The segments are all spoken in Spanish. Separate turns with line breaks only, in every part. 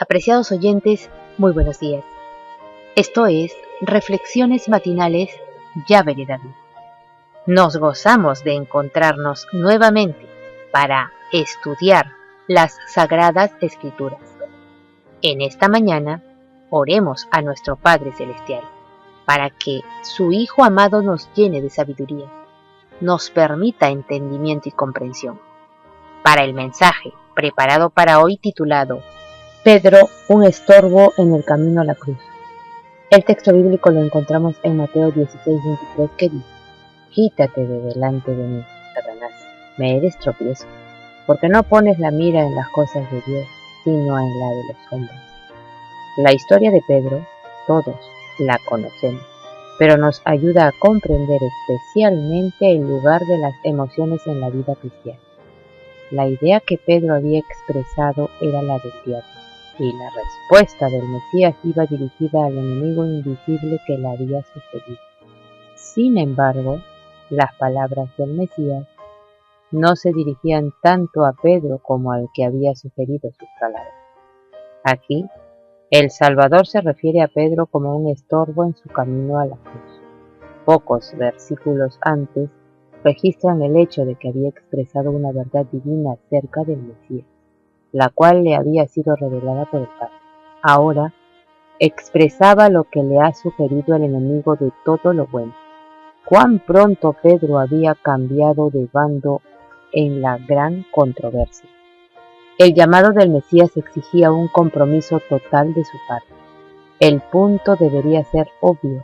Apreciados oyentes, muy buenos días. Esto es Reflexiones Matinales Llave de David. Nos gozamos de encontrarnos nuevamente para estudiar las Sagradas Escrituras. En esta mañana, oremos a nuestro Padre Celestial para que su Hijo amado nos llene de sabiduría, nos permita entendimiento y comprensión. Para el mensaje preparado para hoy titulado Pedro, un estorbo en el camino a la cruz. El texto bíblico lo encontramos en Mateo 16:23 que dice: Quítate de delante de mí, Satanás, me eres tropiezo, porque no pones la mira en las cosas de Dios, sino en la de los hombres. La historia de Pedro, todos la conocemos, pero nos ayuda a comprender especialmente el lugar de las emociones en la vida cristiana. La idea que Pedro había expresado era la del diablo, y la respuesta del Mesías iba dirigida al enemigo invisible que le había sucedido. Sin embargo, las palabras del Mesías no se dirigían tanto a Pedro como al que había sugerido sus palabras. Aquí, el Salvador se refiere a Pedro como un estorbo en su camino a la cruz. Pocos versículos antes registran el hecho de que había expresado una verdad divina acerca del Mesías, la cual le había sido revelada por el Padre. Ahora expresaba lo que le ha sugerido el enemigo de todo lo bueno. Cuán pronto Pedro había cambiado de bando en la gran controversia. El llamado del Mesías exigía un compromiso total de su parte. El punto debería ser obvio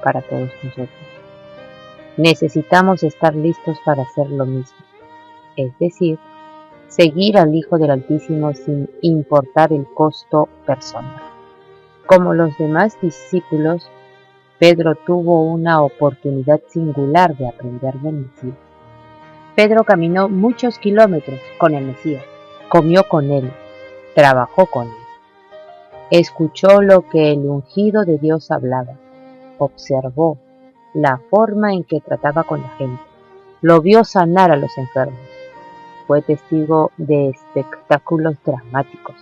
para todos nosotros. Necesitamos estar listos para hacer lo mismo, es decir, seguir al Hijo del Altísimo sin importar el costo personal. Como los demás discípulos, Pedro tuvo una oportunidad singular de aprender del Mesías. Pedro caminó muchos kilómetros con el Mesías, comió con él, trabajó con él, escuchó lo que el ungido de Dios hablaba, observó la forma en que trataba con la gente, lo vio sanar a los enfermos, fue testigo de espectáculos dramáticos.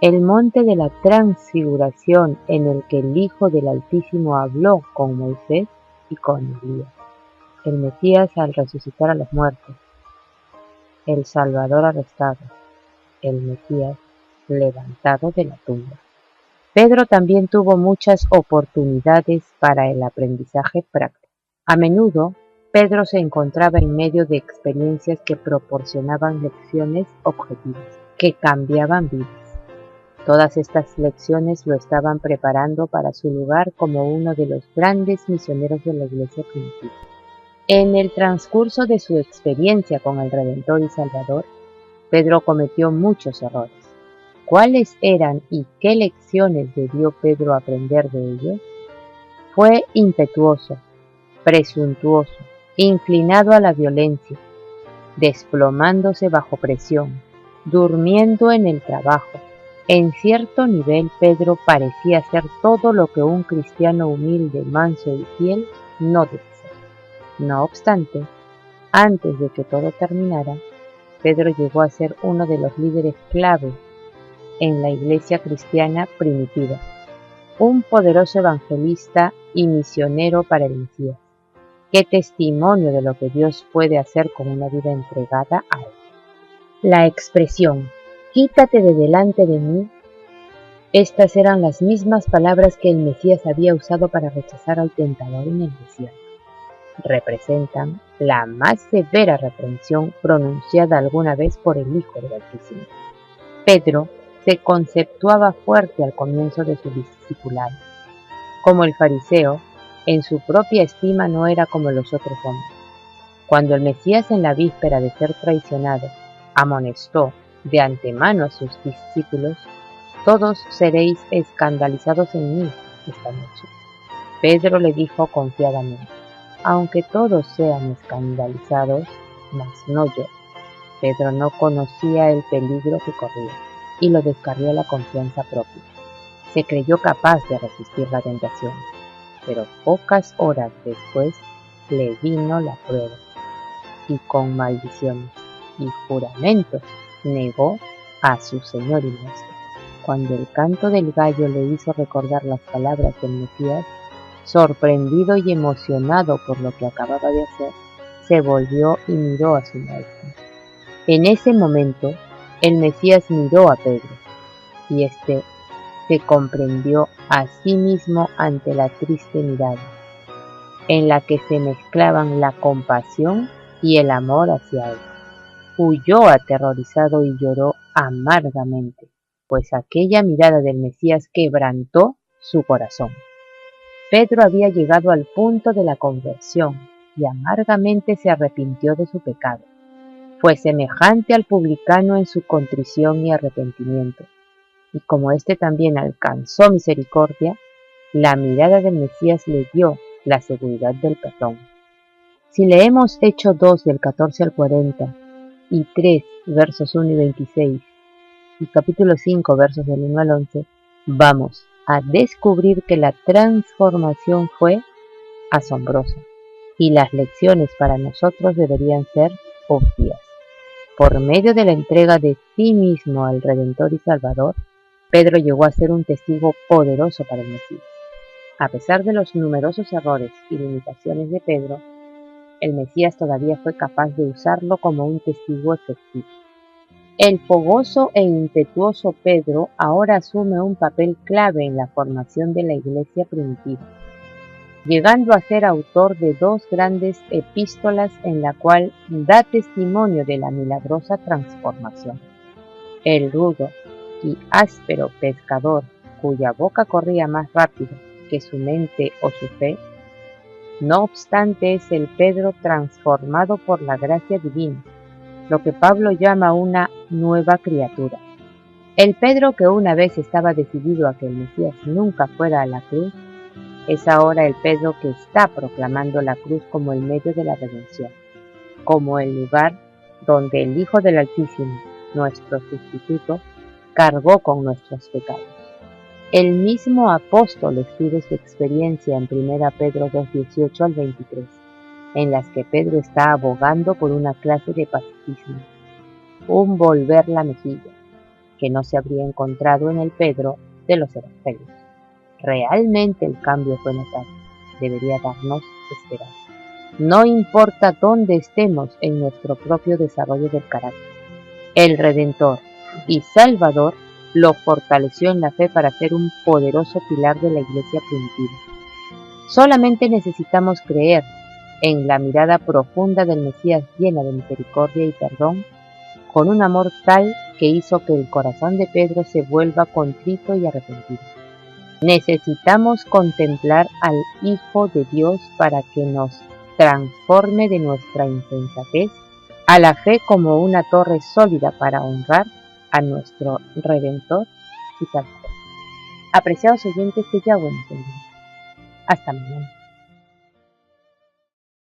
El monte de la transfiguración en el que el Hijo del Altísimo habló con Moisés y con Elías. El Mesías al resucitar a los muertos. El Salvador arrestado. El Mesías levantado de la tumba. Pedro también tuvo muchas oportunidades para el aprendizaje práctico. A menudo, Pedro se encontraba en medio de experiencias que proporcionaban lecciones objetivas, que cambiaban vidas. Todas estas lecciones lo estaban preparando para su lugar como uno de los grandes misioneros de la Iglesia primitiva. En el transcurso de su experiencia con el Redentor y Salvador, Pedro cometió muchos errores. ¿Cuáles eran y qué lecciones debió Pedro aprender de ellos? Fue impetuoso, presuntuoso, inclinado a la violencia, desplomándose bajo presión, durmiendo en el trabajo. En cierto nivel, Pedro parecía ser todo lo que un cristiano humilde, manso y fiel no debe ser. No obstante, antes de que todo terminara, Pedro llegó a ser uno de los líderes clave en la iglesia cristiana primitiva, un poderoso evangelista y misionero para el Mesías. ¡Qué testimonio de lo que Dios puede hacer con una vida entregada a Él! La expresión «quítate de delante de mí», estas eran las mismas palabras que el Mesías había usado para rechazar al tentador en el desierto. Representan la más severa reprensión pronunciada alguna vez por el Hijo del Altísimo. Pedro se conceptuaba fuerte al comienzo de su discipulado. Como el fariseo, en su propia estima no era como los otros hombres. Cuando el Mesías en la víspera de ser traicionado amonestó de antemano a sus discípulos: «Todos seréis escandalizados en mí esta noche», Pedro le dijo confiadamente: «Aunque todos sean escandalizados, mas no yo». Pedro no conocía el peligro que corría y lo descarrió la confianza propia. Se creyó capaz de resistir la tentación, pero pocas horas después le vino la prueba, y con maldiciones y juramentos negó a su Señor y Maestro. cuando el canto del gallo le hizo recordar las palabras del Mesías, sorprendido y emocionado por lo que acababa de hacer, se volvió y miró a su maestro. En ese momento, el Mesías miró a Pedro, y éste se comprendió a sí mismo ante la triste mirada, en la que se mezclaban la compasión y el amor hacia él. Huyó aterrorizado y lloró amargamente, pues aquella mirada del Mesías quebrantó su corazón. Pedro había llegado al punto de la conversión y amargamente se arrepintió de su pecado. Fue semejante al publicano en su contrición y arrepentimiento, y como éste también alcanzó misericordia, la mirada del Mesías le dio la seguridad del perdón. Si leemos Hechos 2 del 14 al 40 y 3 versos 1 y 26 y capítulo 5 versos del 1 al 11, vamos a descubrir que la transformación fue asombrosa y las lecciones para nosotros deberían ser obvias. Por medio de la entrega de sí mismo al Redentor y Salvador, Pedro llegó a ser un testigo poderoso para el Mesías. A pesar de los numerosos errores y limitaciones de Pedro, el Mesías todavía fue capaz de usarlo como un testigo efectivo. El fogoso e impetuoso Pedro ahora asume un papel clave en la formación de la iglesia primitiva, llegando a ser autor de 2 grandes epístolas en la cual da testimonio de la milagrosa transformación. El rudo y áspero pescador, cuya boca corría más rápido que su mente o su fe, no obstante es el Pedro transformado por la gracia divina, lo que Pablo llama una nueva criatura. El Pedro que una vez estaba decidido a que el Mesías nunca fuera a la cruz, es ahora el Pedro que está proclamando la cruz como el medio de la redención, como el lugar donde el Hijo del Altísimo, nuestro sustituto, cargó con nuestros pecados. El mismo apóstol escribe su experiencia en 1 Pedro 2:18 al 23, en las que Pedro está abogando por una clase de pacifismo, un volver la mejilla, que no se habría encontrado en el Pedro de los evangelios. Realmente el cambio fue notable, debería darnos esperanza. No importa dónde estemos en nuestro propio desarrollo del carácter, el Redentor y Salvador lo fortaleció en la fe para ser un poderoso pilar de la iglesia primitiva. Solamente necesitamos creer en la mirada profunda del Mesías llena de misericordia y perdón, con un amor tal que hizo que el corazón de Pedro se vuelva contrito y arrepentido. Necesitamos contemplar al Hijo de Dios para que nos transforme de nuestra insensatez a la fe como una torre sólida para honrar a nuestro Redentor y Salvador. Apreciados oyentes de Yahweh, hasta mañana.